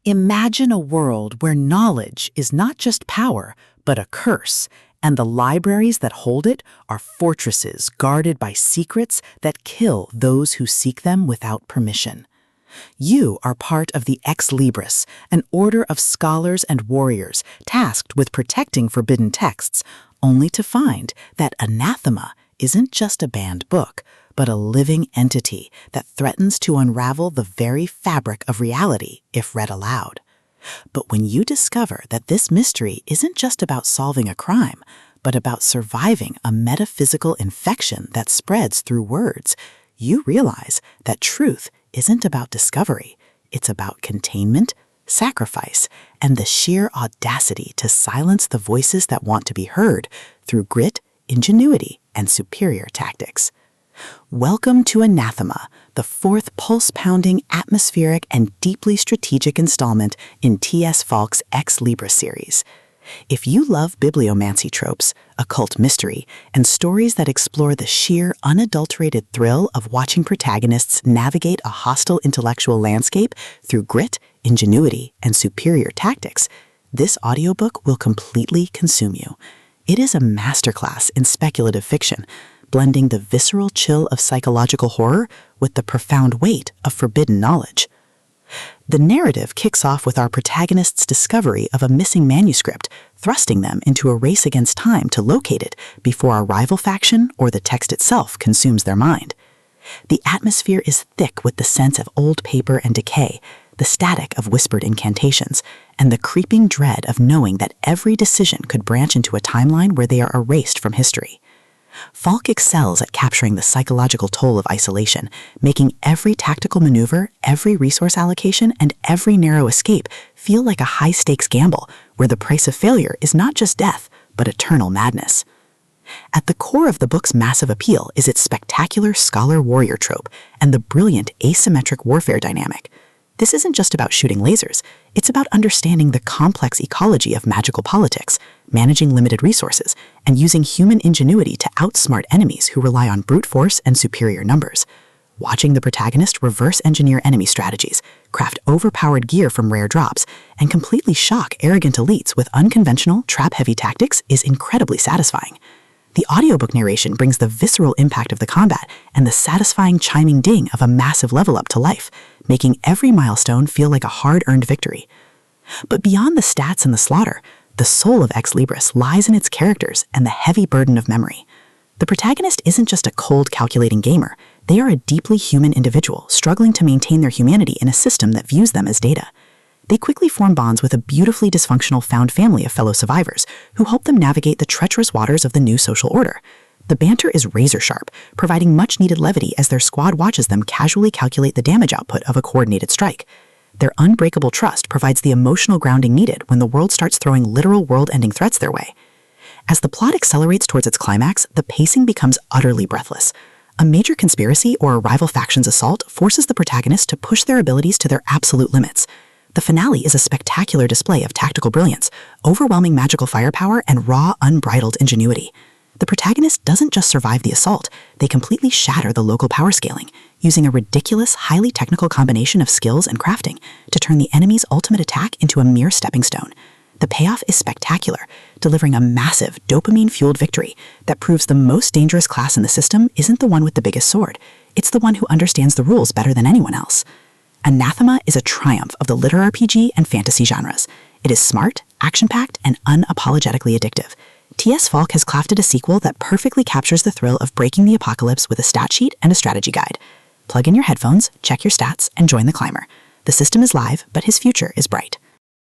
Imagine a world where knowledge is not just power, but a curse, and the libraries that hold it are fortresses guarded by secrets that kill those who seek them without permission. You are part of the Ex Libris, an order of scholars and warriors tasked with protecting forbidden texts, only to find that Anathema isn't just a banned book, but a living entity that threatens to unravel the very fabric of reality if read aloud. But when you discover that this mystery isn't just about solving a crime, but about surviving a metaphysical infection that spreads through words, you realize that truth isn't about discovery, it's about containment, sacrifice, and the sheer audacity to silence the voices that want to be heard through grit, ingenuity, and superior tactics. Welcome to Anathema, the fourth pulse-pounding, atmospheric, and deeply strategic installment in T.S. Falk's Ex Libris series. If you love bibliomancy tropes, occult mystery, and stories that explore the sheer, unadulterated thrill of watching protagonists navigate a hostile intellectual landscape through grit, ingenuity, and superior tactics, this audiobook will completely consume you. It is a masterclass in speculative fiction, blending the visceral chill of psychological horror with the profound weight of forbidden knowledge. The narrative kicks off with our protagonist's discovery of a missing manuscript, thrusting them into a race against time to locate it before a rival faction or the text itself consumes their mind. The atmosphere is thick with the sense of old paper and decay, the static of whispered incantations, and the creeping dread of knowing that every decision could branch into a timeline where they are erased from history. Falk excels at capturing the psychological toll of isolation, making every tactical maneuver, every resource allocation, and every narrow escape feel like a high-stakes gamble where the price of failure is not just death, but eternal madness. At the core of the book's massive appeal is its spectacular scholar-warrior trope and the brilliant asymmetric warfare dynamic. This isn't just about shooting lasers, it's about understanding the complex ecology of magical politics, managing limited resources, and using human ingenuity to outsmart enemies who rely on brute force and superior numbers. Watching the protagonist reverse engineer enemy strategies, craft overpowered gear from rare drops, and completely shock arrogant elites with unconventional, trap-heavy tactics is incredibly satisfying. The audiobook narration brings the visceral impact of the combat and the satisfying chiming ding of a massive level up to life, making every milestone feel like a hard-earned victory. But beyond the stats and the slaughter, the soul of Ex Libris lies in its characters and the heavy burden of memory. The protagonist isn't just a cold, calculating gamer. They are a deeply human individual struggling to maintain their humanity in a system that views them as data. They quickly form bonds with a beautifully dysfunctional found family of fellow survivors who help them navigate the treacherous waters of the new social order. The banter is razor-sharp, providing much-needed levity as their squad watches them casually calculate the damage output of a coordinated strike. Their unbreakable trust provides the emotional grounding needed when the world starts throwing literal world-ending threats their way. As the plot accelerates towards its climax, the pacing becomes utterly breathless. A major conspiracy or a rival faction's assault forces the protagonist to push their abilities to their absolute limits. The finale is a spectacular display of tactical brilliance, overwhelming magical firepower, and raw, unbridled ingenuity. The protagonist doesn't just survive the assault, they completely shatter the local power scaling, using a ridiculous, highly technical combination of skills and crafting to turn the enemy's ultimate attack into a mere stepping stone. The payoff is spectacular, delivering a massive, dopamine-fueled victory that proves the most dangerous class in the system isn't the one with the biggest sword, it's the one who understands the rules better than anyone else. Anathema is a triumph of the LitRPG and fantasy genres. It is smart, action-packed, and unapologetically addictive. T.S. Falk has crafted a sequel that perfectly captures the thrill of breaking the apocalypse with a stat sheet and a strategy guide. Plug in your headphones, check your stats, and join the climber. The system is live, but his future is bright.